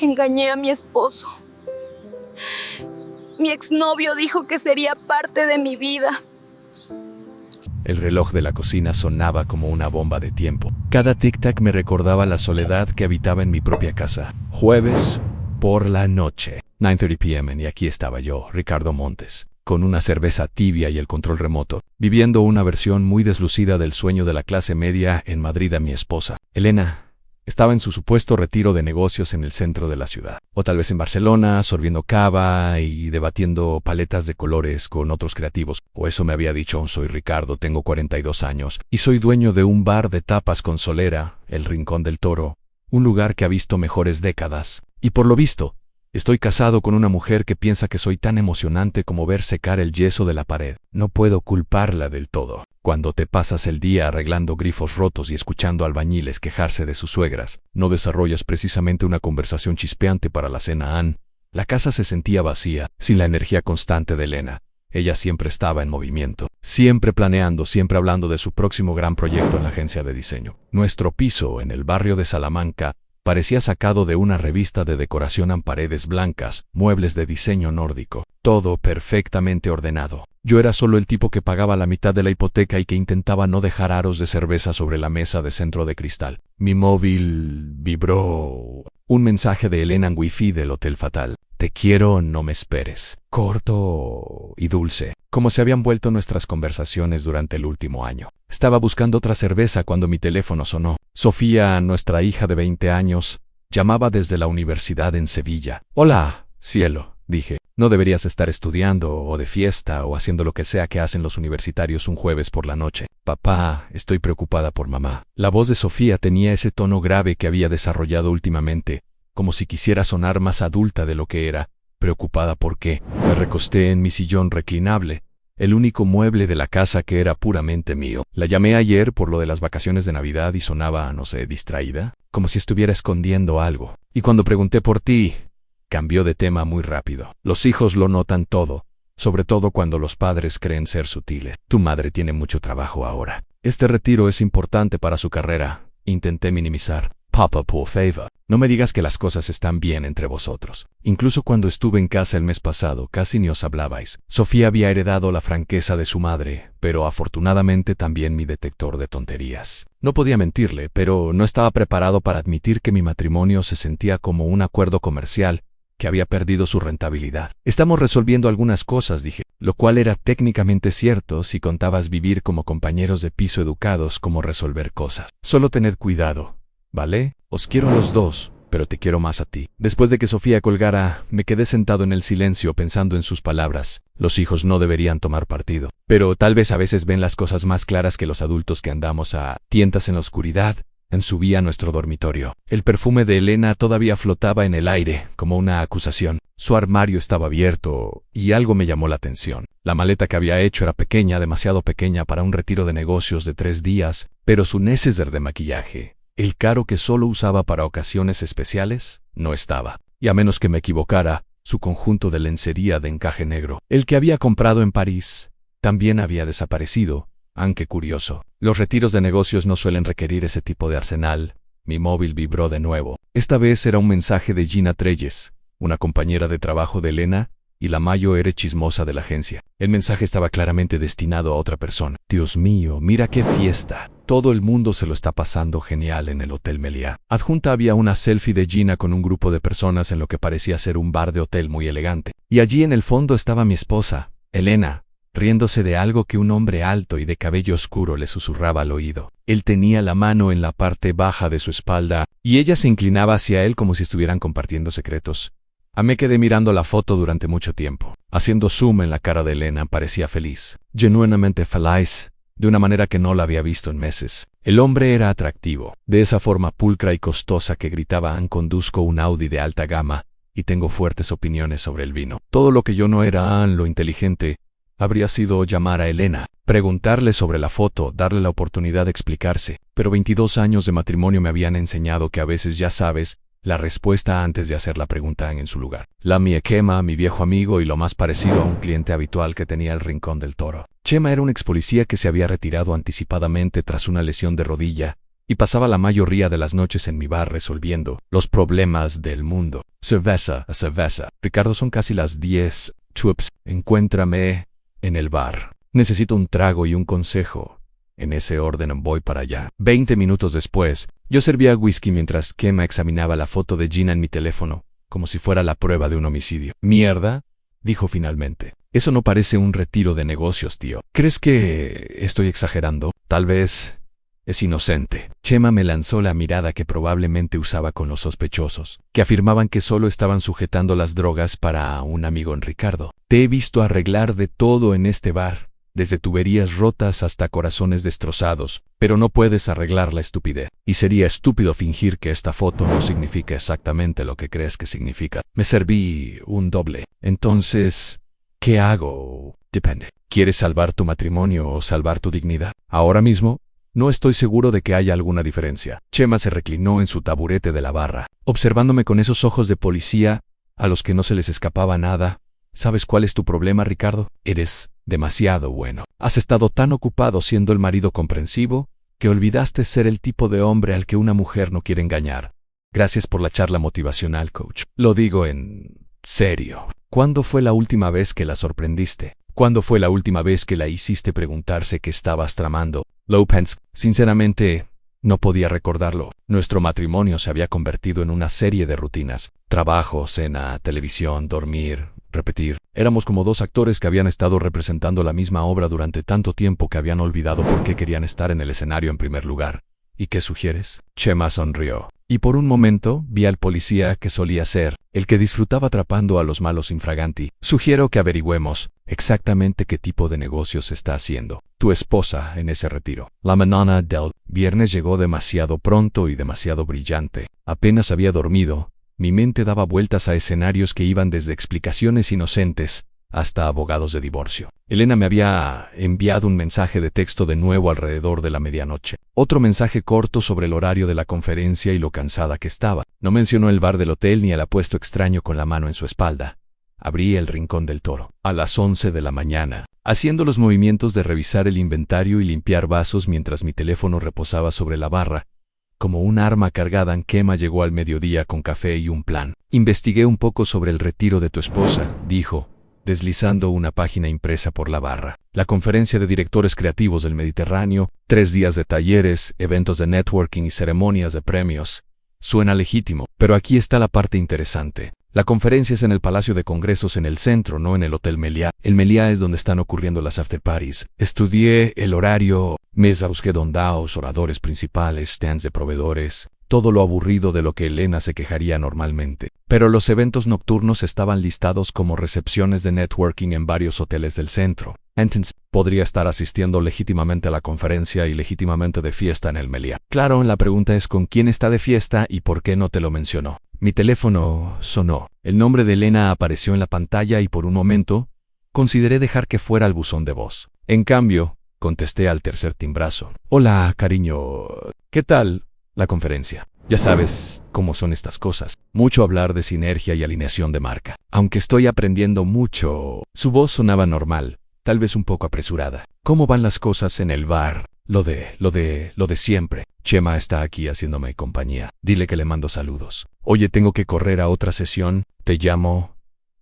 Engañé a mi esposo. Mi exnovio dijo que sería parte de mi vida. El reloj de la cocina sonaba como una bomba de tiempo. Cada tic-tac me recordaba la soledad que habitaba en mi propia casa. Jueves por la noche, 9:30 p.m. y aquí estaba yo, Ricardo Montes, con una cerveza tibia y el control remoto, viviendo una versión muy deslucida del sueño de la clase media en Madrid a mi esposa. Elena estaba en su supuesto retiro de negocios en el centro de la ciudad, o tal vez en Barcelona, sorbiendo cava y debatiendo paletas de colores con otros creativos. O eso me había dicho. Soy Ricardo, tengo 42 años, y soy dueño de un bar de tapas con solera, el Rincón del Toro, un lugar que ha visto mejores décadas. Y por lo visto, estoy casado con una mujer que piensa que soy tan emocionante como ver secar el yeso de la pared. No puedo culparla del todo. Cuando te pasas el día arreglando grifos rotos y escuchando albañiles quejarse de sus suegras, no desarrollas precisamente una conversación chispeante para la cena. La casa se sentía vacía, sin la energía constante de Elena. Ella siempre estaba en movimiento, siempre planeando, siempre hablando de su próximo gran proyecto en la agencia de diseño. Nuestro piso, en el barrio de Salamanca, parecía sacado de una revista de decoración en paredes blancas, muebles de diseño nórdico, todo perfectamente ordenado. Yo era solo el tipo que pagaba la mitad de la hipoteca y que intentaba no dejar aros de cerveza sobre la mesa de centro de cristal. Mi móvil vibró. Un mensaje de Elena en wifi del Hotel Fatal. Te quiero, no me esperes. Corto y dulce, como se habían vuelto nuestras conversaciones durante el último año. Estaba buscando otra cerveza cuando mi teléfono sonó. Sofía, nuestra hija de 20 años, llamaba desde la universidad en Sevilla. Hola, cielo, dije. No deberías estar estudiando o de fiesta o haciendo lo que sea que hacen los universitarios un jueves por la noche. Papá, estoy preocupada por mamá. La voz de Sofía tenía ese tono grave que había desarrollado últimamente, como si quisiera sonar más adulta de lo que era. ¿Preocupada por qué? Me recosté en mi sillón reclinable, el único mueble de la casa que era puramente mío. La llamé ayer por lo de las vacaciones de Navidad y sonaba, no sé, distraída, como si estuviera escondiendo algo. Y cuando pregunté por ti, cambió de tema muy rápido. Los hijos lo notan todo, sobre todo cuando los padres creen ser sutiles. Tu madre tiene mucho trabajo ahora. Este retiro es importante para su carrera. Intenté minimizar. Papa, por favor, no me digas que las cosas están bien entre vosotros. Incluso cuando estuve en casa el mes pasado, casi ni os hablabais. Sofía había heredado la franqueza de su madre, pero afortunadamente también mi detector de tonterías. No podía mentirle, pero no estaba preparado para admitir que mi matrimonio se sentía como un acuerdo comercial que había perdido su rentabilidad. Estamos resolviendo algunas cosas, dije, lo cual era técnicamente cierto si contabas vivir como compañeros de piso educados como resolver cosas. Solo tened cuidado, ¿vale? Os quiero a los dos, pero te quiero más a ti. Después de que Sofía colgara, me quedé sentado en el silencio pensando en sus palabras. Los hijos no deberían tomar partido, pero tal vez a veces ven las cosas más claras que los adultos que andamos a tientas en la oscuridad. Subí a nuestro dormitorio. El perfume de Elena todavía flotaba en el aire, como una acusación. Su armario estaba abierto, y algo me llamó la atención. La maleta que había hecho era pequeña, demasiado pequeña para un retiro de negocios de 3 días, pero su neceser de maquillaje, el caro que solo usaba para ocasiones especiales, no estaba. Y a menos que me equivocara, su conjunto de lencería de encaje negro, el que había comprado en París, también había desaparecido. Aunque curioso, los retiros de negocios no suelen requerir ese tipo de arsenal. Mi móvil vibró de nuevo. Esta vez era un mensaje de Gina Treyes, una compañera de trabajo de Elena, y la mayo era chismosa de la agencia. El mensaje estaba claramente destinado a otra persona. Dios mío, mira qué fiesta. Todo el mundo se lo está pasando genial en el Hotel Meliá. Adjunta había una selfie de Gina con un grupo de personas en lo que parecía ser un bar de hotel muy elegante. Y allí en el fondo estaba mi esposa, Elena, riéndose de algo que un hombre alto y de cabello oscuro le susurraba al oído. Él tenía la mano en la parte baja de su espalda, y ella se inclinaba hacia él como si estuvieran compartiendo secretos. Me quedé mirando la foto durante mucho tiempo. Haciendo zoom en la cara de Elena, parecía feliz, genuinamente feliz, de una manera que no la había visto en meses. El hombre era atractivo, de esa forma pulcra y costosa que gritaba: conduzco un Audi de alta gama, y tengo fuertes opiniones sobre el vino. Todo lo que yo no era, lo inteligente, habría sido llamar a Elena, preguntarle sobre la foto, darle la oportunidad de explicarse. Pero 22 años de matrimonio me habían enseñado que a veces ya sabes la respuesta antes de hacer la pregunta en su lugar. La mía Chema, mi viejo amigo y lo más parecido a un cliente habitual que tenía el Rincón del Toro. Chema era un ex policía que se había retirado anticipadamente tras una lesión de rodilla y pasaba la mayoría de las noches en mi bar resolviendo los problemas del mundo. Cerveza a cerveza. Ricardo, son casi las 10. Chups, encuéntrame en el bar. Necesito un trago y un consejo. En ese orden voy para allá. 20 minutos después, yo servía whisky mientras Kema examinaba la foto de Gina en mi teléfono, como si fuera la prueba de un homicidio. «Mierda», dijo finalmente. «Eso no parece un retiro de negocios, tío. ¿Crees que estoy exagerando? Tal vez es inocente». Chema me lanzó la mirada que probablemente usaba con los sospechosos, que afirmaban que solo estaban sujetando las drogas para un amigo en Ricardo. «Te he visto arreglar de todo en este bar, desde tuberías rotas hasta corazones destrozados, pero no puedes arreglar la estupidez. Y sería estúpido fingir que esta foto no significa exactamente lo que crees que significa. Me serví un doble. Entonces, ¿qué hago? Depende. ¿Quieres salvar tu matrimonio o salvar tu dignidad? Ahora mismo, no estoy seguro de que haya alguna diferencia». Chema se reclinó en su taburete de la barra, observándome con esos ojos de policía a los que no se les escapaba nada. «¿Sabes cuál es tu problema, Ricardo? Eres demasiado bueno. Has estado tan ocupado siendo el marido comprensivo que olvidaste ser el tipo de hombre al que una mujer no quiere engañar. Gracias por la charla motivacional, coach. Lo digo en serio. ¿Cuándo fue la última vez que la sorprendiste? ¿Cuándo fue la última vez que la hiciste preguntarse qué estabas tramando?» Lopez, sinceramente, no podía recordarlo. Nuestro matrimonio se había convertido en una serie de rutinas. Trabajo, cena, televisión, dormir, repetir. Éramos como dos actores que habían estado representando la misma obra durante tanto tiempo que habían olvidado por qué querían estar en el escenario en primer lugar. «¿Y qué sugieres?» Chema sonrió. Y por un momento vi al policía que solía ser, el que disfrutaba atrapando a los malos infraganti. «Sugiero que averigüemos exactamente qué tipo de negocios está haciendo tu esposa en ese retiro». La mañana del viernes llegó demasiado pronto y demasiado brillante. Apenas había dormido. Mi mente daba vueltas a escenarios que iban desde explicaciones inocentes hasta abogados de divorcio. Elena me había enviado un mensaje de texto de nuevo alrededor de la medianoche. Otro mensaje corto sobre el horario de la conferencia y lo cansada que estaba. No mencionó el bar del hotel ni el apuesto extraño con la mano en su espalda. Abrí el rincón del toro. A las 11 de la mañana, haciendo los movimientos de revisar el inventario y limpiar vasos mientras mi teléfono reposaba sobre la barra, como un arma cargada. Kema llegó al mediodía con café y un plan. «Investigué un poco sobre el retiro de tu esposa», dijo, deslizando una página impresa por la barra. «La conferencia de directores creativos del Mediterráneo, 3 días de talleres, eventos de networking y ceremonias de premios. Suena legítimo, pero aquí está la parte interesante. La conferencia es en el Palacio de Congresos en el centro, no en el Hotel Meliá. El Meliá es donde están ocurriendo las after parties. Estudié el horario, mesa, busqué dondaos, oradores principales, stands de proveedores, todo lo aburrido de lo que Elena se quejaría normalmente. Pero los eventos nocturnos estaban listados como recepciones de networking en varios hoteles del centro. Entonces, podría estar asistiendo legítimamente a la conferencia y legítimamente de fiesta en el Meliá. Claro, la pregunta es con quién está de fiesta y por qué no te lo mencionó». Mi teléfono sonó. El nombre de Elena apareció en la pantalla y por un momento consideré dejar que fuera el buzón de voz. En cambio, contesté al tercer timbrazo. «Hola, cariño. ¿Qué tal la conferencia?» Ya sabes cómo son estas cosas. Mucho hablar de sinergia y alineación de marca. Aunque estoy aprendiendo mucho. Su voz sonaba normal, tal vez un poco apresurada. «¿Cómo van las cosas en el bar?» Lo de siempre. Chema está aquí haciéndome compañía. Dile que le mando saludos. Oye, tengo que correr a otra sesión. Te llamo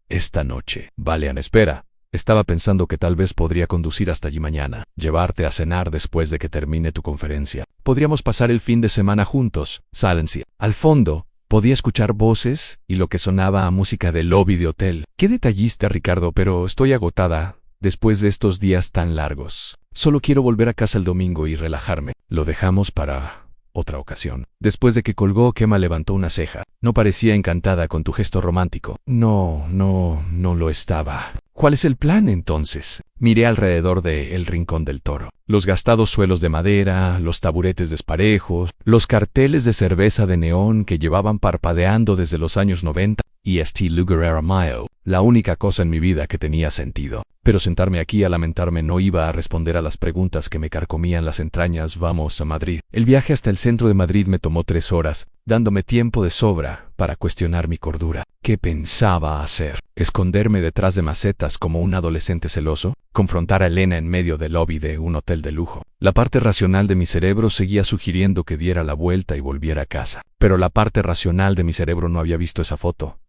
esta noche. Vale, espera. Estaba pensando que tal vez podría conducir hasta allí mañana. Llevarte a cenar después de que termine tu conferencia. Podríamos pasar el fin de semana juntos. Silencio. Al fondo, podía escuchar voces y lo que sonaba a música del lobby de hotel. Qué detallista, Ricardo, pero estoy agotada después de estos días tan largos. Solo quiero volver a casa el domingo y relajarme. Lo dejamos para otra ocasión. Después de que colgó, Kema levantó una ceja. No parecía encantada con tu gesto romántico. No lo estaba. ¿Cuál es el plan entonces? Miré alrededor de El Rincón del Toro. Los gastados suelos de madera, los taburetes desparejos, los carteles de cerveza de neón que llevaban parpadeando desde los años 90 y este lugar era mío, la única cosa en mi vida que tenía sentido. Pero sentarme aquí a lamentarme no iba a responder a las preguntas que me carcomían las entrañas. Vamos a Madrid. El viaje hasta el centro de Madrid me tomó 3 horas, dándome tiempo de sobra para cuestionar mi cordura. ¿Qué pensaba hacer? ¿Esconderme detrás de macetas como un adolescente celoso? confrontar a Elena en medio del lobby de un hotel de lujo. La parte racional de mi cerebro seguía sugiriendo que diera la vuelta y volviera a casa. Pero la parte racional de mi cerebro no había visto esa foto.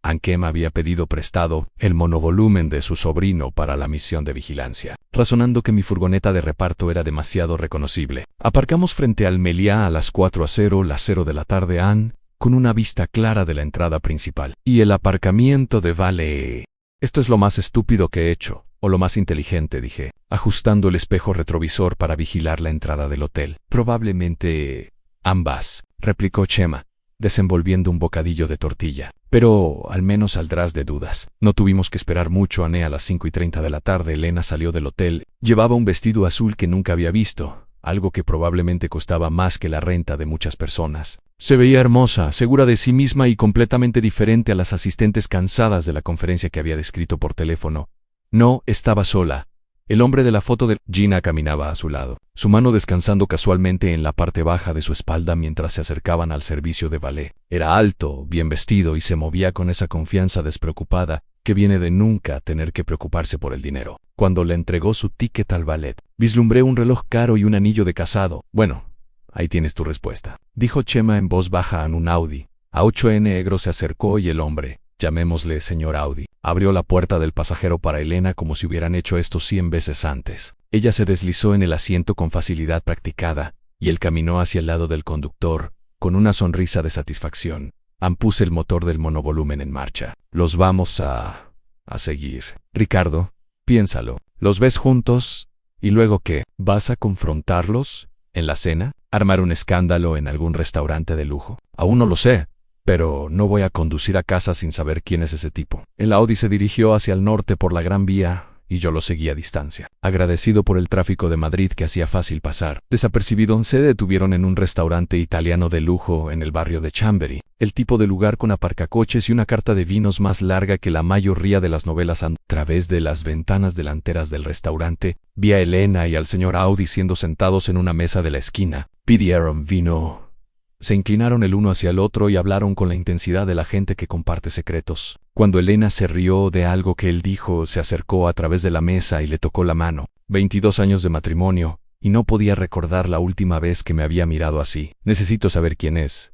Ankem había pedido prestado el monovolumen de su sobrino para la misión de vigilancia, razonando que mi furgoneta de reparto era demasiado reconocible. Aparcamos frente al Meliá a las 4:00, las 0 de la tarde con una vista clara de la entrada principal. Y el aparcamiento de Valle. Esto es lo más estúpido que he hecho, o lo más inteligente, dije, ajustando el espejo retrovisor para vigilar la entrada del hotel. Probablemente ambas, replicó Chema, desenvolviendo un bocadillo de tortilla. Pero al menos saldrás de dudas. No tuvimos que esperar mucho. A las 5:30 de la tarde Elena salió del hotel. Llevaba un vestido azul que nunca había visto, algo que probablemente costaba más que la renta de muchas personas. Se veía hermosa, segura de sí misma y completamente diferente a las asistentes cansadas de la conferencia que había descrito por teléfono. No estaba sola. El hombre de la foto de Gina caminaba a su lado, su mano descansando casualmente en la parte baja de su espalda mientras se acercaban al servicio de ballet. Era alto, bien vestido y se movía con esa confianza despreocupada que viene de nunca tener que preocuparse por el dinero. Cuando le entregó su ticket al ballet, vislumbré un reloj caro y un anillo de casado. Bueno, ahí tienes tu respuesta, dijo Chema en voz baja a un Audi. A8 negro se acercó y el hombre, llamémosle señor Audi, abrió la puerta del pasajero para Elena como si hubieran hecho esto 100 veces antes. Ella se deslizó en el asiento con facilidad practicada, y él caminó hacia el lado del conductor, con una sonrisa de satisfacción. Puse el motor del monovolumen en marcha. Los vamos a seguir. Ricardo, piénsalo. ¿Los ves juntos? ¿Y luego qué? ¿Vas a confrontarlos? ¿En la cena? ¿Armar un escándalo en algún restaurante de lujo? Aún no lo sé. Pero no voy a conducir a casa sin saber quién es ese tipo. El Audi se dirigió hacia el norte por la Gran Vía y yo lo seguí a distancia. Agradecido por el tráfico de Madrid que hacía fácil pasar, desapercibido, se detuvieron en un restaurante italiano de lujo en el barrio de Chambery. El tipo de lugar con aparcacoches y una carta de vinos más larga que la mayoría de las novelas. A través de las ventanas delanteras del restaurante, vi a Elena y al señor Audi siendo sentados en una mesa de la esquina. Pidieron vino. Se inclinaron el uno hacia el otro y hablaron con la intensidad de la gente que comparte secretos. Cuando Elena se rió de algo que él dijo, se acercó a través de la mesa y le tocó la mano. 22 años de matrimonio, y no podía recordar la última vez que me había mirado así. Necesito saber quién es.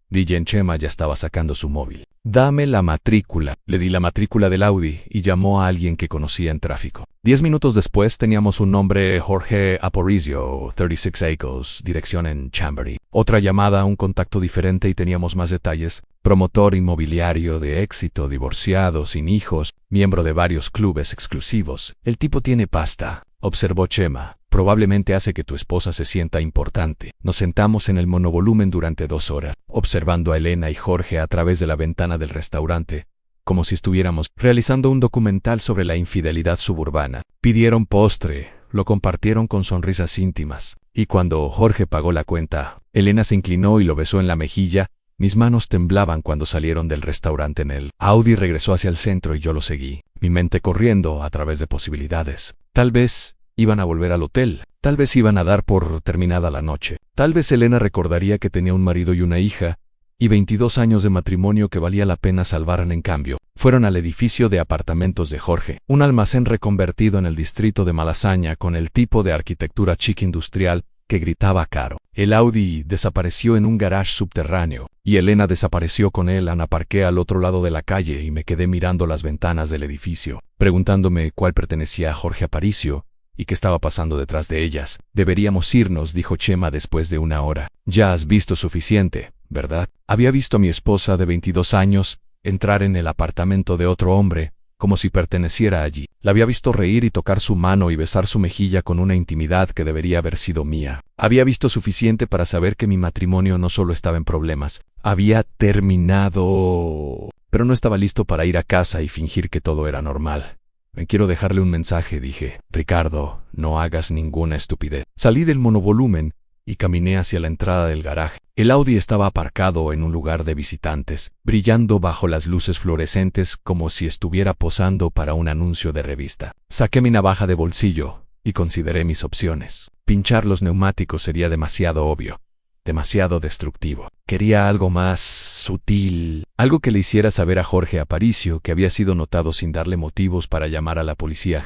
DJ Chema ya estaba sacando su móvil. Dame la matrícula. Le di la matrícula del Audi y llamó a alguien que conocía en tráfico. 10 minutos después teníamos un nombre: Jorge Aparicio, 36 Acres, dirección en Chambery. Otra llamada, un contacto diferente y teníamos más detalles. Promotor inmobiliario de éxito, divorciado, sin hijos, miembro de varios clubes exclusivos. El tipo tiene pasta, observó Chema. Probablemente hace que tu esposa se sienta importante. Nos sentamos en el monovolumen durante 2 horas, observando a Elena y Jorge a través de la ventana del restaurante, como si estuviéramos realizando un documental sobre la infidelidad suburbana. Pidieron postre, lo compartieron con sonrisas íntimas, y cuando Jorge pagó la cuenta, Elena se inclinó y lo besó en la mejilla. Mis manos temblaban cuando salieron del restaurante en él. Audi regresó hacia el centro y yo lo seguí, mi mente corriendo a través de posibilidades. Tal vez iban a volver al hotel. Tal vez iban a dar por terminada la noche. Tal vez Elena recordaría que tenía un marido y una hija, y 22 años de matrimonio que valía la pena salvar. En cambio, fueron al edificio de apartamentos de Jorge, un almacén reconvertido en el distrito de Malasaña con el tipo de arquitectura chic industrial que gritaba caro. El Audi desapareció en un garage subterráneo, y Elena desapareció con él. Aparqué al otro lado de la calle y me quedé mirando las ventanas del edificio, preguntándome cuál pertenecía a Jorge Aparicio y qué estaba pasando detrás de ellas. Deberíamos irnos, dijo Chema después de 1 hora. Ya has visto suficiente, ¿verdad? Había visto a mi esposa de 22 años entrar en el apartamento de otro hombre, como si perteneciera allí. La había visto reír y tocar su mano y besar su mejilla con una intimidad que debería haber sido mía. Había visto suficiente para saber que mi matrimonio no solo estaba en problemas, había terminado. Pero no estaba listo para ir a casa y fingir que todo era normal. Me quiero dejarle un mensaje, dije. Ricardo, no hagas ninguna estupidez. Salí del monovolumen y caminé hacia la entrada del garaje. El Audi estaba aparcado en un lugar de visitantes, brillando bajo las luces fluorescentes como si estuviera posando para un anuncio de revista. Saqué mi navaja de bolsillo y consideré mis opciones. Pinchar los neumáticos sería demasiado obvio, demasiado destructivo. Quería algo más sutil, algo que le hiciera saber a Jorge Aparicio que había sido notado sin darle motivos para llamar a la policía.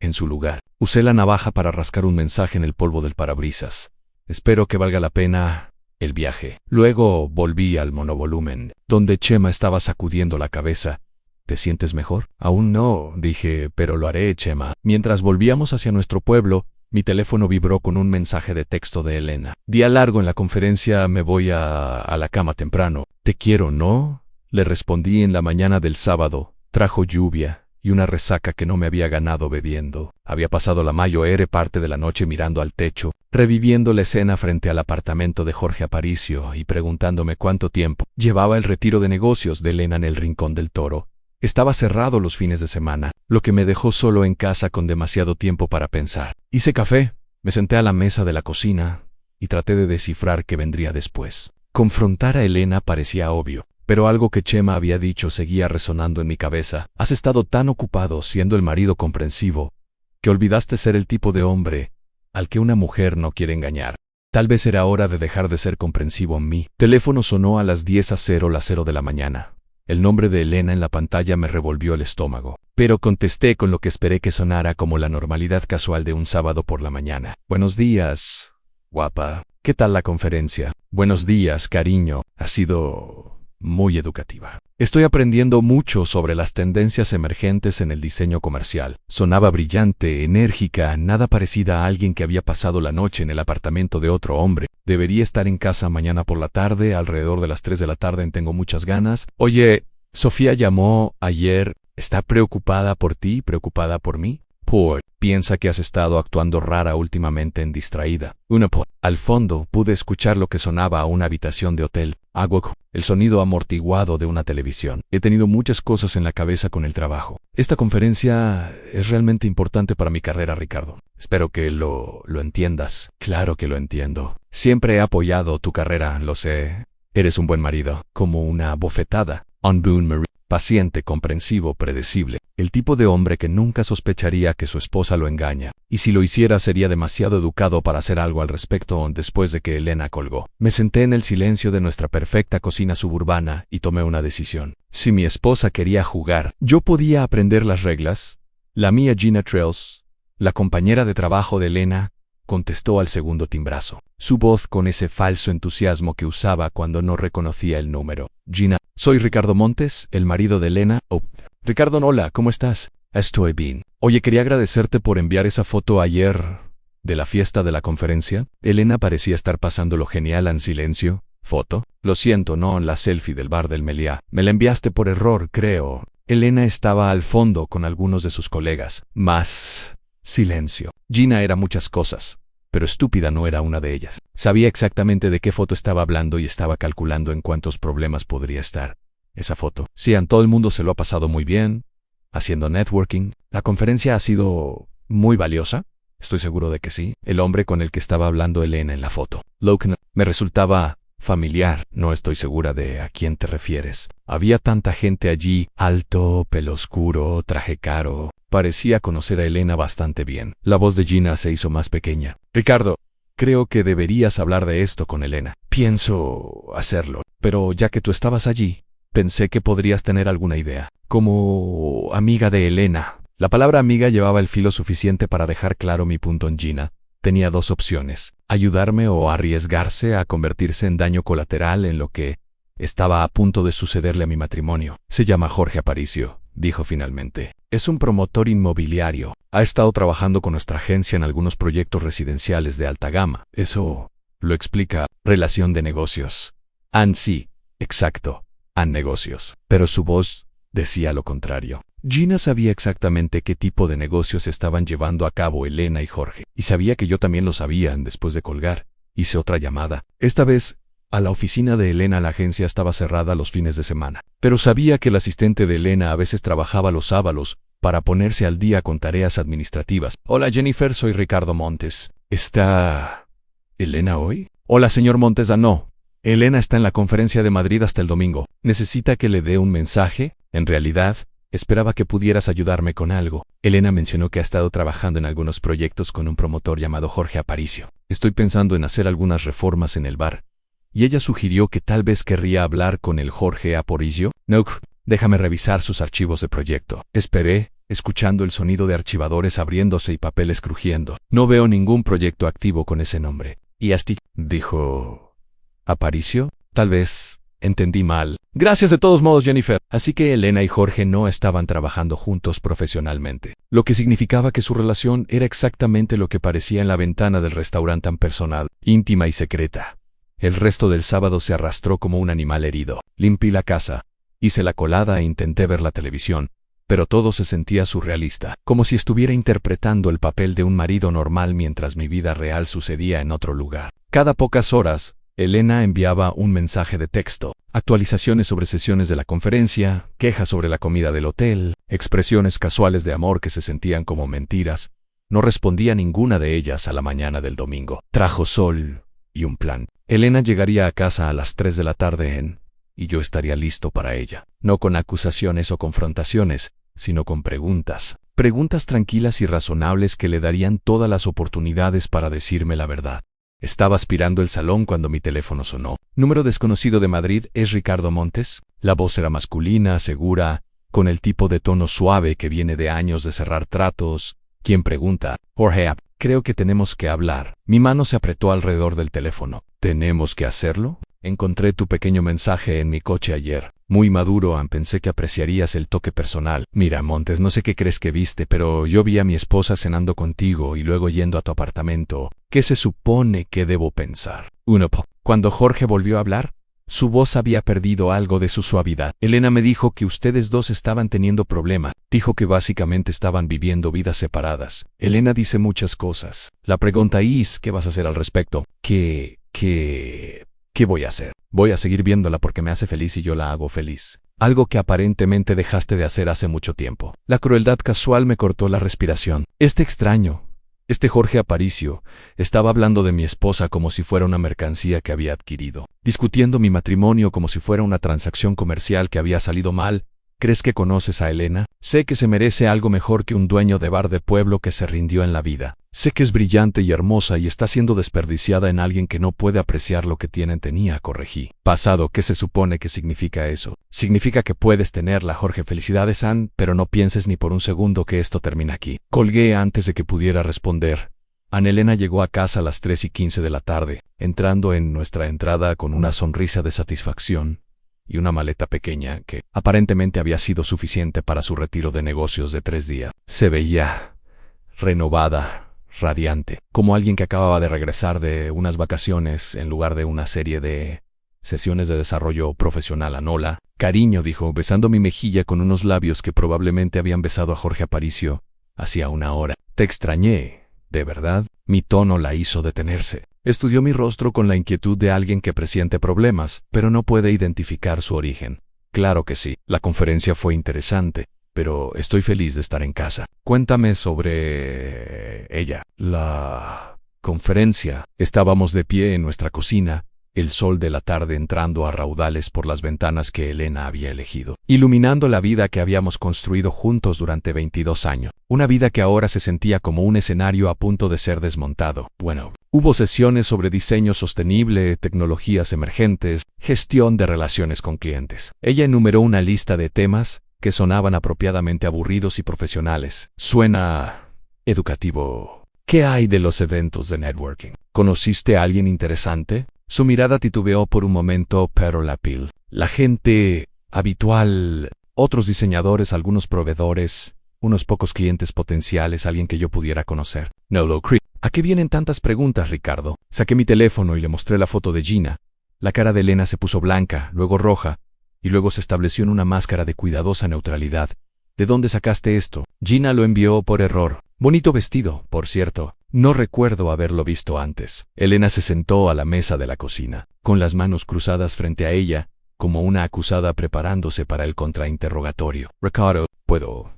en su lugar. Usé la navaja para rascar un mensaje en el polvo del parabrisas. Espero que valga la pena el viaje. Luego volví al monovolumen, donde Chema estaba sacudiendo la cabeza. ¿Te sientes mejor? Aún no, dije, pero lo haré, Chema. Mientras volvíamos hacia nuestro pueblo, mi teléfono vibró con un mensaje de texto de Elena. Día largo en la conferencia, me voy a la cama temprano. Te quiero, ¿no? Le respondí en la mañana del sábado. Trajo lluvia y una resaca que no me había ganado bebiendo. Había pasado la mayor parte de la noche mirando al techo, reviviendo la escena frente al apartamento de Jorge Aparicio y preguntándome cuánto tiempo llevaba el retiro de negocios de Elena en el Rincón del Toro. Estaba cerrado los fines de semana, lo que me dejó solo en casa con demasiado tiempo para pensar. Hice café, me senté a la mesa de la cocina y traté de descifrar qué vendría después. Confrontar a Elena parecía obvio, pero algo que Chema había dicho seguía resonando en mi cabeza. Has estado tan ocupado siendo el marido comprensivo que olvidaste ser el tipo de hombre al que una mujer no quiere engañar. Tal vez era hora de dejar de ser comprensivo en mí. Teléfono sonó a las 10:00 de la mañana. El nombre de Elena en la pantalla me revolvió el estómago, pero contesté con lo que esperé que sonara como la normalidad casual de un sábado por la mañana. Buenos días, guapa. ¿Qué tal la conferencia? Buenos días, cariño. Ha sido muy educativa. Estoy aprendiendo mucho sobre las tendencias emergentes en el diseño comercial. Sonaba brillante, enérgica, nada parecida a alguien que había pasado la noche en el apartamento de otro hombre. Debería estar en casa mañana por la tarde, alrededor de las 3 de la tarde. Tengo muchas ganas. Oye, Sofía llamó ayer. ¿Está preocupada por ti, preocupada por mí? Piensa que has estado actuando rara últimamente en Distraída. Al fondo pude escuchar lo que sonaba a una habitación de hotel. El sonido amortiguado de una televisión. He tenido muchas cosas en la cabeza con el trabajo. Esta conferencia es realmente importante para mi carrera, Ricardo. Espero que lo entiendas. Claro que lo entiendo. Siempre he apoyado tu carrera, lo sé. Eres un buen marido. Como una bofetada. Paciente, comprensivo, predecible. El tipo de hombre que nunca sospecharía que su esposa lo engaña. Y si lo hiciera sería demasiado educado para hacer algo al respecto después de que Elena colgó. Me senté en el silencio de nuestra perfecta cocina suburbana y tomé una decisión. Si mi esposa quería jugar, yo podía aprender las reglas. La mía, Gina Trails, la compañera de trabajo de Elena, contestó al segundo timbrazo. Su voz con ese falso entusiasmo que usaba cuando no reconocía el número. Gina, soy Ricardo Montes, el marido de Elena. Ricardo, hola, ¿cómo estás? Estoy bien. Oye, quería agradecerte por enviar esa foto ayer de la fiesta de la conferencia. Elena parecía estar pasándolo genial en silencio. ¿Foto? Lo siento, no, la selfie del bar del Meliá. Me la enviaste por error, creo. Elena estaba al fondo con algunos de sus colegas. Más silencio. Gina era muchas cosas, pero estúpida no era una de ellas. Sabía exactamente de qué foto estaba hablando y estaba calculando en cuántos problemas podría estar esa foto. Sí, a todo el mundo se lo ha pasado muy bien, haciendo networking. La conferencia ha sido muy valiosa. Estoy seguro de que sí. El hombre con el que estaba hablando Elena en la foto, Logan, me resultaba familiar. No estoy segura de a quién te refieres. Había tanta gente allí, alto, pelo oscuro, traje caro. Parecía conocer a Elena bastante bien. La voz de Gina se hizo más pequeña. Ricardo, creo que deberías hablar de esto con Elena. Pienso hacerlo, pero ya que tú estabas allí, pensé que podrías tener alguna idea. Como amiga de Elena. La palabra amiga llevaba el filo suficiente para dejar claro mi punto en Gina. Tenía dos opciones: ayudarme o arriesgarse a convertirse en daño colateral en lo que estaba a punto de sucederle a mi matrimonio. Se llama Jorge Aparicio, dijo finalmente. Es un promotor inmobiliario. Ha estado trabajando con nuestra agencia en algunos proyectos residenciales de alta gama. Eso lo explica relación de negocios. Sí, exacto, negocios. Pero su voz decía lo contrario. Gina sabía exactamente qué tipo de negocios estaban llevando a cabo Elena y Jorge, y sabía que yo también lo sabía. Después de colgar, hice otra llamada. Esta vez a la oficina de Elena. La agencia estaba cerrada los fines de semana, pero sabía que el asistente de Elena a veces trabajaba los sábados para ponerse al día con tareas administrativas. Hola Jennifer, soy Ricardo Montes. ¿Está Elena hoy? Hola señor Montes. No. Elena está en la conferencia de Madrid hasta el domingo. ¿Necesita que le dé un mensaje? En realidad, esperaba que pudieras ayudarme con algo. Elena mencionó que ha estado trabajando en algunos proyectos con un promotor llamado Jorge Aparicio. Estoy pensando en hacer algunas reformas en el bar. Y ella sugirió que tal vez querría hablar con el Jorge Aparicio. No, déjame revisar sus archivos de proyecto. Esperé, escuchando el sonido de archivadores abriéndose y papeles crujiendo. No veo ningún proyecto activo con ese nombre. ¿Y Asti? Dijo... ¿Aparicio? Tal vez... entendí mal. Gracias de todos modos, Jennifer. Así que Elena y Jorge no estaban trabajando juntos profesionalmente, lo que significaba que su relación era exactamente lo que parecía en la ventana del restaurante tan personal, íntima y secreta. El resto del sábado se arrastró como un animal herido. Limpié la casa, hice la colada e intenté ver la televisión, pero todo se sentía surrealista, como si estuviera interpretando el papel de un marido normal mientras mi vida real sucedía en otro lugar. Cada pocas horas, Elena enviaba un mensaje de texto, actualizaciones sobre sesiones de la conferencia, quejas sobre la comida del hotel, expresiones casuales de amor que se sentían como mentiras. No respondía ninguna de ellas a la mañana del domingo. Trajo sol y un plan. Elena llegaría a casa a las 3 de la tarde y yo estaría listo para ella. No con acusaciones o confrontaciones, sino con preguntas. Preguntas tranquilas y razonables que le darían todas las oportunidades para decirme la verdad. Estaba aspirando el salón cuando mi teléfono sonó. Número desconocido de Madrid, ¿es Ricardo Montes? La voz era masculina, segura, con el tipo de tono suave que viene de años de cerrar tratos. ¿Quién pregunta? Jorge, creo que tenemos que hablar. Mi mano se apretó alrededor del teléfono. ¿Tenemos que hacerlo? Encontré tu pequeño mensaje en mi coche ayer. Muy maduro, pensé que apreciarías el toque personal. Mira, Montes, no sé qué crees que viste, pero yo vi a mi esposa cenando contigo y luego yendo a tu apartamento. ¿Qué se supone que debo pensar? Cuando Jorge volvió a hablar, su voz había perdido algo de su suavidad. Elena me dijo que ustedes dos estaban teniendo problema. Dijo que básicamente estaban viviendo vidas separadas. Elena dice muchas cosas. La pregunta es, ¿qué vas a hacer al respecto? ¿Qué voy a hacer? Voy a seguir viéndola porque me hace feliz y yo la hago feliz. Algo que aparentemente dejaste de hacer hace mucho tiempo. La crueldad casual me cortó la respiración. Este Jorge Aparicio estaba hablando de mi esposa como si fuera una mercancía que había adquirido, discutiendo mi matrimonio como si fuera una transacción comercial que había salido mal. ¿Crees que conoces a Elena? Sé que se merece algo mejor que un dueño de bar de pueblo que se rindió en la vida. Sé que es brillante y hermosa y está siendo desperdiciada en alguien que no puede apreciar lo que tenía, corregí. Pasado, ¿qué se supone que significa eso? Significa que puedes tenerla, Jorge. Felicidades, pero no pienses ni por un segundo que esto termina aquí. Colgué antes de que pudiera responder. Elena llegó a casa a las 3:15 de la tarde, entrando en nuestra entrada con una sonrisa de satisfacción y una maleta pequeña que aparentemente había sido suficiente para su retiro de negocios de 3 días. Se veía renovada, radiante, como alguien que acababa de regresar de unas vacaciones en lugar de una serie de sesiones de desarrollo profesional. Anola, cariño, dijo, besando mi mejilla con unos labios que probablemente habían besado a Jorge Aparicio hacía una hora. Te extrañé, ¿de verdad? Mi tono la hizo detenerse. Estudió mi rostro con la inquietud de alguien que presiente problemas, pero no puede identificar su origen. Claro que sí, la conferencia fue interesante, pero estoy feliz de estar en casa. Cuéntame sobre ella. La conferencia. Estábamos de pie en nuestra cocina, el sol de la tarde entrando a raudales por las ventanas que Elena había elegido, iluminando la vida que habíamos construido juntos durante 22 años. Una vida que ahora se sentía como un escenario a punto de ser desmontado. Bueno, hubo sesiones sobre diseño sostenible, tecnologías emergentes, gestión de relaciones con clientes. Ella enumeró una lista de temas que sonaban apropiadamente aburridos y profesionales. Suena educativo. ¿Qué hay de los eventos de networking? ¿Conociste a alguien interesante? Su mirada titubeó por un momento, pero la piel. La gente habitual, otros diseñadores, algunos proveedores, unos pocos clientes potenciales, alguien que yo pudiera conocer. No lo creo. ¿A qué vienen tantas preguntas, Ricardo? Saqué mi teléfono y le mostré la foto de Gina. La cara de Elena se puso blanca, luego roja, y luego se estableció en una máscara de cuidadosa neutralidad. ¿De dónde sacaste esto? Gina lo envió por error. Bonito vestido, por cierto. No recuerdo haberlo visto antes. Elena se sentó a la mesa de la cocina, con las manos cruzadas frente a ella, como una acusada preparándose para el contrainterrogatorio. Ricardo, ¿puedo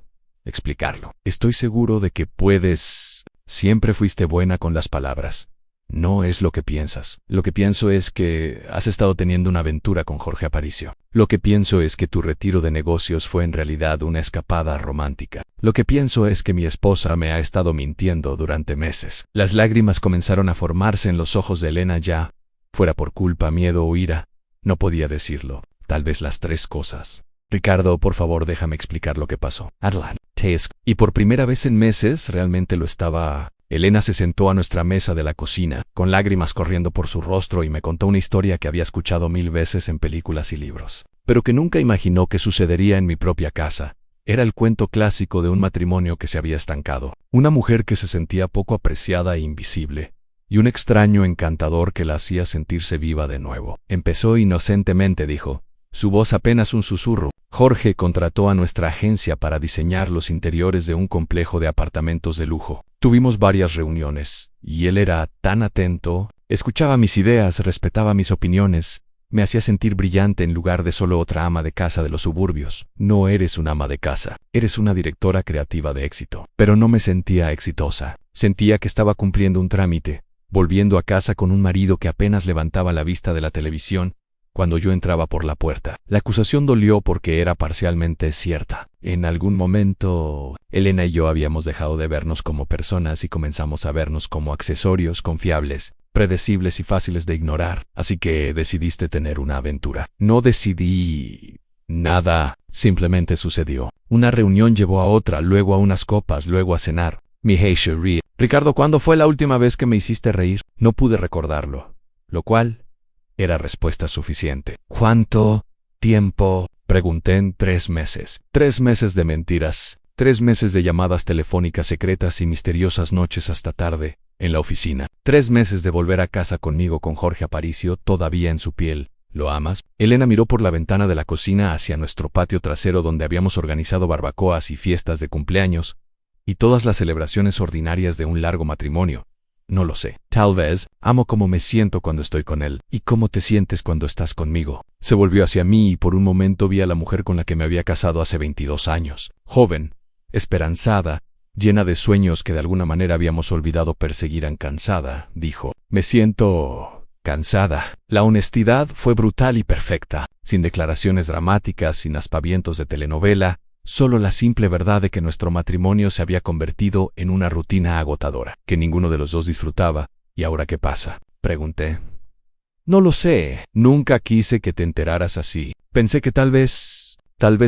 explicarlo? Estoy seguro de que puedes. Siempre fuiste buena con las palabras. No es lo que piensas. Lo que pienso es que has estado teniendo una aventura con Jorge Aparicio. Lo que pienso es que tu retiro de negocios fue en realidad una escapada romántica. Lo que pienso es que mi esposa me ha estado mintiendo durante meses. Las lágrimas comenzaron a formarse en los ojos de Elena ya, fuera por culpa, miedo o ira. No podía decirlo. Tal vez las 3 cosas. Ricardo, por favor, déjame explicar lo que pasó. Adlan, y por primera vez en meses realmente lo estaba. Elena se sentó a nuestra mesa de la cocina, con lágrimas corriendo por su rostro y me contó una historia que había escuchado 1000 veces en películas y libros, pero que nunca imaginó que sucedería en mi propia casa. Era el cuento clásico de un matrimonio que se había estancado, una mujer que se sentía poco apreciada e invisible, y un extraño encantador que la hacía sentirse viva de nuevo. Empezó inocentemente, dijo, su voz apenas un susurro. Jorge contrató a nuestra agencia para diseñar los interiores de un complejo de apartamentos de lujo. Tuvimos varias reuniones, y él era tan atento, escuchaba mis ideas, respetaba mis opiniones, me hacía sentir brillante en lugar de solo otra ama de casa de los suburbios. No eres una ama de casa, eres una directora creativa de éxito. Pero no me sentía exitosa. Sentía que estaba cumpliendo un trámite, volviendo a casa con un marido que apenas levantaba la vista de la televisión cuando yo entraba por la puerta. La acusación dolió porque era parcialmente cierta. En algún momento, Elena y yo habíamos dejado de vernos como personas y comenzamos a vernos como accesorios confiables, predecibles y fáciles de ignorar. Así que decidiste tener una aventura. No decidí nada, simplemente sucedió. Una reunión llevó a otra, luego a unas copas, luego a cenar. Mi Cherie. Ricardo, ¿cuándo fue la última vez que me hiciste reír? No pude recordarlo, lo cual era respuesta suficiente. ¿Cuánto tiempo? Pregunté en 3 meses. 3 meses de mentiras. 3 meses de llamadas telefónicas secretas y misteriosas noches hasta tarde en la oficina. 3 meses de volver a casa conmigo con Jorge Aparicio todavía en su piel. ¿Lo amas? Elena miró por la ventana de la cocina hacia nuestro patio trasero donde habíamos organizado barbacoas y fiestas de cumpleaños y todas las celebraciones ordinarias de un largo matrimonio. No lo sé. Tal vez, amo cómo me siento cuando estoy con él. ¿Y cómo te sientes cuando estás conmigo? Se volvió hacia mí y por un momento vi a la mujer con la que me había casado hace 22 años. Joven, esperanzada, llena de sueños que de alguna manera habíamos olvidado perseguir. Cansada, dijo. Me siento cansada. La honestidad fue brutal y perfecta, sin declaraciones dramáticas, sin aspavientos de telenovela, solo la simple verdad de que nuestro matrimonio se había convertido en una rutina agotadora, que ninguno de los dos disfrutaba. ¿Y ahora qué pasa?, pregunté. No lo sé. Nunca quise que te enteraras así. Pensé que tal vez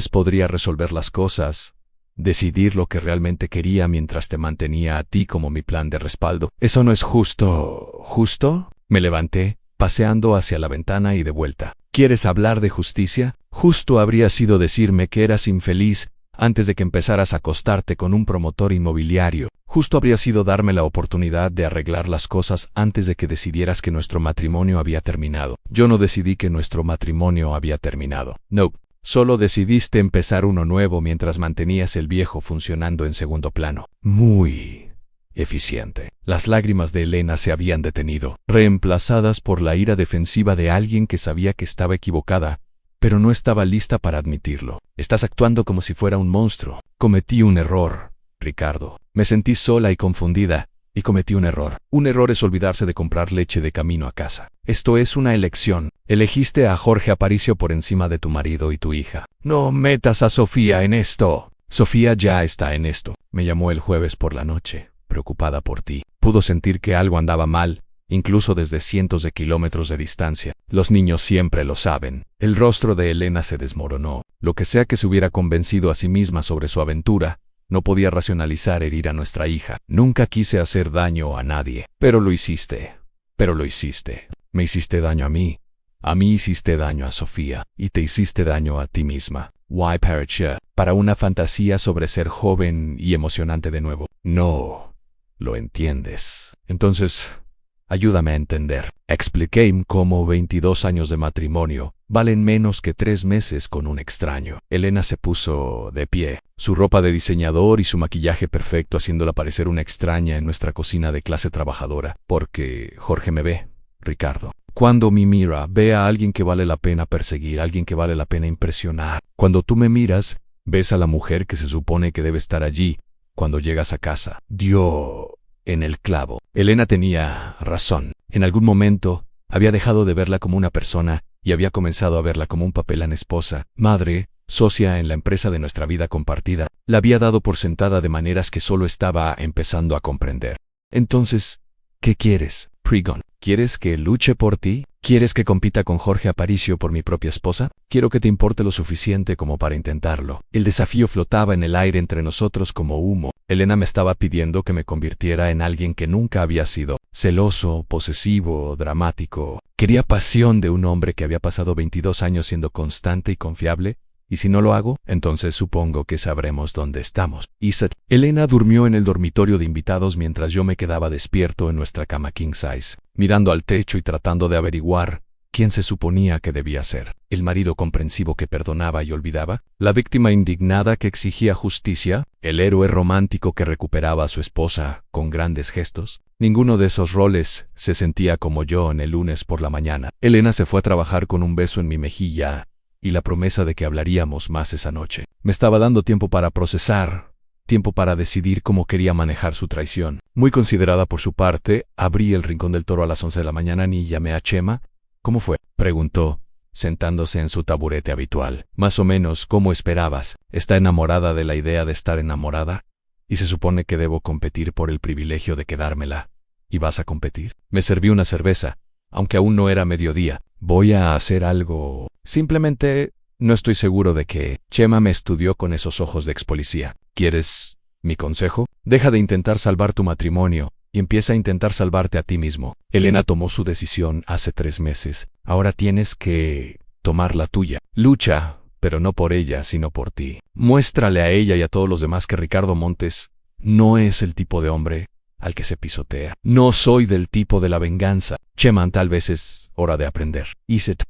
podría resolver las cosas, decidir lo que realmente quería mientras te mantenía a ti como mi plan de respaldo. Eso no es justo. ¿Justo? Me levanté, paseando hacia la ventana y de vuelta. ¿Quieres hablar de justicia? Justo habría sido decirme que eras infeliz antes de que empezaras a acostarte con un promotor inmobiliario. Justo habría sido darme la oportunidad de arreglar las cosas antes de que decidieras que nuestro matrimonio había terminado. Yo no decidí que nuestro matrimonio había terminado. No, solo decidiste empezar uno nuevo mientras mantenías el viejo funcionando en segundo plano. Muy eficiente. Las lágrimas de Elena se habían detenido, reemplazadas por la ira defensiva de alguien que sabía que estaba equivocada, pero no estaba lista para admitirlo. Estás actuando como si fuera un monstruo. Cometí un error, Ricardo. Me sentí sola y confundida, y cometí un error. Un error es olvidarse de comprar leche de camino a casa. Esto es una elección. Elegiste a Jorge Aparicio por encima de tu marido y tu hija. No metas a Sofía en esto. Sofía ya está en esto. Me llamó el jueves por la noche, preocupada por ti. Pudo sentir que algo andaba mal, incluso desde cientos de kilómetros de distancia. Los niños siempre lo saben. El rostro de Elena se desmoronó. Lo que sea que se hubiera convencido a sí misma sobre su aventura, no podía racionalizar herir a nuestra hija. Nunca quise hacer daño a nadie. Pero lo hiciste. Pero lo hiciste. Me hiciste daño a mí. A mí hiciste daño a Sofía. Y te hiciste daño a ti misma. Why Paracha? Para una fantasía sobre ser joven y emocionante de nuevo. No lo entiendes. Entonces, ayúdame a entender. Expliqué cómo 22 años de matrimonio valen menos que 3 meses con un extraño. Elena se puso de pie, su ropa de diseñador y su maquillaje perfecto haciéndola parecer una extraña en nuestra cocina de clase trabajadora. Porque Jorge me ve, Ricardo. Cuando me mira, ve a alguien que vale la pena perseguir, alguien que vale la pena impresionar. Cuando tú me miras, ves a la mujer que se supone que debe estar allí cuando llegas a casa. Dio en el clavo. Elena tenía razón. En algún momento había dejado de verla como una persona y había comenzado a verla como un papelán esposa, madre, socia en la empresa de nuestra vida compartida. La había dado por sentada de maneras que solo estaba empezando a comprender. Entonces, ¿Qué quieres, Pregon? ¿Quieres que luche por ti? ¿Quieres que compita con Jorge Aparicio por mi propia esposa? Quiero que te importe lo suficiente como para intentarlo. El desafío flotaba en el aire entre nosotros como humo. Elena me estaba pidiendo que me convirtiera en alguien que nunca había sido. Celoso, posesivo, dramático. Quería pasión de un hombre que había pasado 22 años siendo constante y confiable. Y si no lo hago, entonces supongo que sabremos dónde estamos. Elena durmió en el dormitorio de invitados mientras yo me quedaba despierto en nuestra cama king size, mirando al techo y tratando de averiguar quién se suponía que debía ser. El marido comprensivo que perdonaba y olvidaba, la víctima indignada que exigía justicia, el héroe romántico que recuperaba a su esposa con grandes gestos. Ninguno de esos roles se sentía como yo en el lunes por la mañana. Elena se fue a trabajar con un beso en mi mejilla y la promesa de que hablaríamos más esa noche. Me estaba dando tiempo para procesar, tiempo para decidir cómo quería manejar su traición. Muy considerada por su parte, abrí el Rincón del Toro a las 11 de la mañana y llamé a Chema. ¿Cómo fue?, preguntó, sentándose en su taburete habitual. Más o menos como esperabas. ¿Está enamorada de la idea de estar enamorada? Y se supone que debo competir por el privilegio de quedármela. ¿Y vas a competir? Me serví una cerveza, aunque aún no era mediodía. Voy a hacer algo. Simplemente no estoy seguro de que... Chema me estudió con esos ojos de expolicía. ¿Quieres mi consejo? Deja de intentar salvar tu matrimonio y empieza a intentar salvarte a ti mismo. Elena tomó su decisión hace 3 meses. Ahora tienes que tomar la tuya. Lucha, pero no por ella, sino por ti. Muéstrale a ella y a todos los demás que Ricardo Montes no es el tipo de hombre al que se pisotea. No soy del tipo de la venganza. Chema, tal vez es hora de aprender.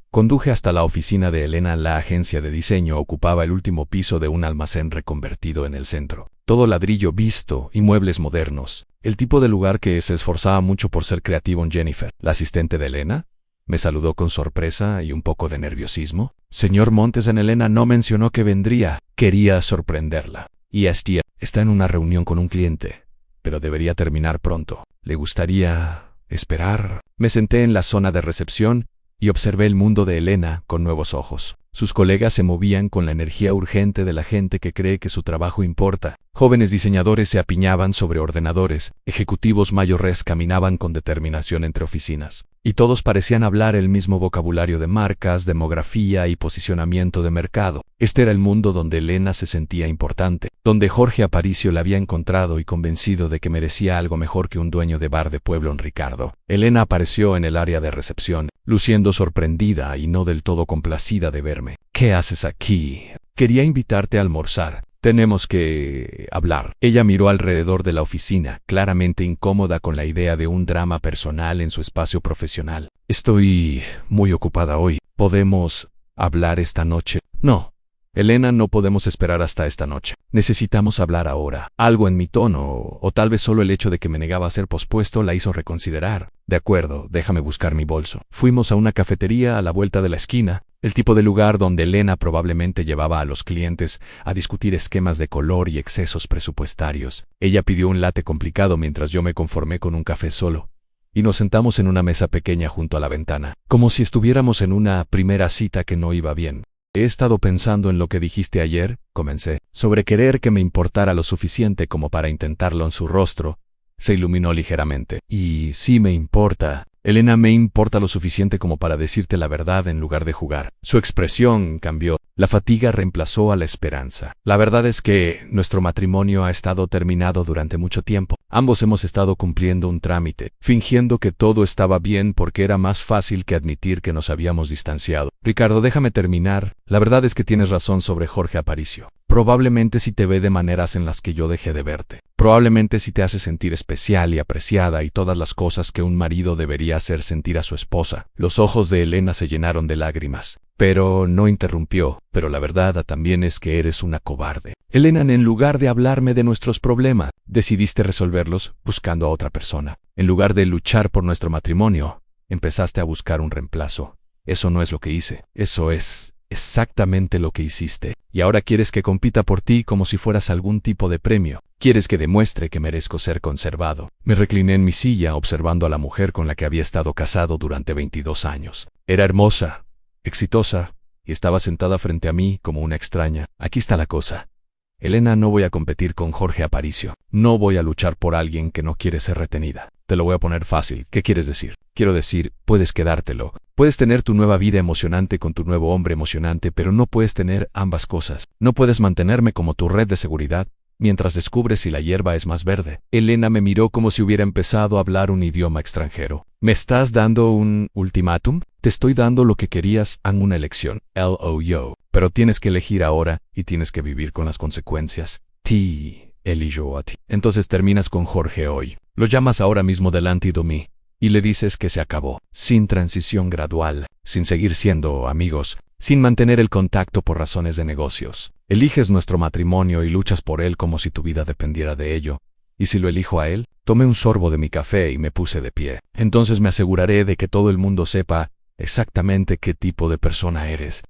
Conduje hasta la oficina de Elena. La agencia de diseño ocupaba el último piso de un almacén reconvertido en el centro. Todo ladrillo visto y muebles modernos. El tipo de lugar que se esforzaba mucho por ser creativo en Jennifer. La asistente de Elena me saludó con sorpresa y un poco de nerviosismo. Señor Montes, en Elena no mencionó que vendría. Quería sorprenderla. Y está en una reunión con un cliente, pero debería terminar pronto. ¿Le gustaría esperar? Me senté en la zona de recepción y observé el mundo de Elena con nuevos ojos. Sus colegas se movían con la energía urgente de la gente que cree que su trabajo importa. Jóvenes diseñadores se apiñaban sobre ordenadores, ejecutivos mayores caminaban con determinación entre oficinas. Y todos parecían hablar el mismo vocabulario de marcas, demografía y posicionamiento de mercado. Este era el mundo donde Elena se sentía importante, donde Jorge Aparicio la había encontrado y convencido de que merecía algo mejor que un dueño de bar de pueblo en Ricardo. Elena apareció en el área de recepción, luciendo sorprendida y no del todo complacida de verme. ¿Qué haces aquí? Quería invitarte a almorzar. Tenemos que hablar. Ella miró alrededor de la oficina, claramente incómoda con la idea de un drama personal en su espacio profesional. Estoy muy ocupada hoy. ¿Podemos hablar esta noche? No. Elena, no podemos esperar hasta esta noche. Necesitamos hablar ahora. Algo en mi tono, o tal vez solo el hecho de que me negaba a ser pospuesto, la hizo reconsiderar. De acuerdo, déjame buscar mi bolso. Fuimos a una cafetería a la vuelta de la esquina, el tipo de lugar donde Elena probablemente llevaba a los clientes a discutir esquemas de color y excesos presupuestarios. Ella pidió un latte complicado mientras yo me conformé con un café solo. Y nos sentamos en una mesa pequeña junto a la ventana, como si estuviéramos en una primera cita que no iba bien. He estado pensando en lo que dijiste ayer, comencé, sobre querer que me importara lo suficiente como para intentarlo. En su rostro se iluminó ligeramente. Y sí me importa. Elena, me importa lo suficiente como para decirte la verdad en lugar de jugar. Su expresión cambió. La fatiga reemplazó a la esperanza. La verdad es que nuestro matrimonio ha estado terminado durante mucho tiempo. Ambos hemos estado cumpliendo un trámite, fingiendo que todo estaba bien porque era más fácil que admitir que nos habíamos distanciado. Ricardo, déjame terminar. La verdad es que tienes razón sobre Jorge Aparicio. Probablemente si te ve de maneras en las que yo dejé de verte. Probablemente si te hace sentir especial y apreciada y todas las cosas que un marido debería hacer sentir a su esposa. Los ojos de Elena se llenaron de lágrimas. Pero no interrumpió. Pero la verdad también es que eres una cobarde. Elena, en lugar de hablarme de nuestros problemas, decidiste resolverlos buscando a otra persona. En lugar de luchar por nuestro matrimonio, empezaste a buscar un reemplazo. Eso no es lo que hice. Eso es exactamente lo que hiciste. Y ahora quieres que compita por ti como si fueras algún tipo de premio. Quieres que demuestre que merezco ser conservado. Me recliné en mi silla observando a la mujer con la que había estado casado durante 22 años. Era hermosa, exitosa, y estaba sentada frente a mí como una extraña. Aquí está la cosa. Elena, no voy a competir con Jorge Aparicio. No voy a luchar por alguien que no quiere ser retenida. Te lo voy a poner fácil. ¿Qué quieres decir? Quiero decir, puedes quedártelo. Puedes tener tu nueva vida emocionante con tu nuevo hombre emocionante, pero no puedes tener ambas cosas. No puedes mantenerme como tu red de seguridad mientras descubres si la hierba es más verde. Elena me miró como si hubiera empezado a hablar un idioma extranjero. ¿Me estás dando un ultimátum? Te estoy dando lo que querías en una elección. LOYO. Pero tienes que elegir ahora y tienes que vivir con las consecuencias. Elijo a ti. Entonces terminas con Jorge hoy. Lo llamas ahora mismo delante de mí y le dices que se acabó. Sin transición gradual, sin seguir siendo amigos, sin mantener el contacto por razones de negocios. Eliges nuestro matrimonio y luchas por él como si tu vida dependiera de ello. Y si lo elijo a él, tomé un sorbo de mi café y me puse de pie. Entonces me aseguraré de que todo el mundo sepa exactamente qué tipo de persona eres.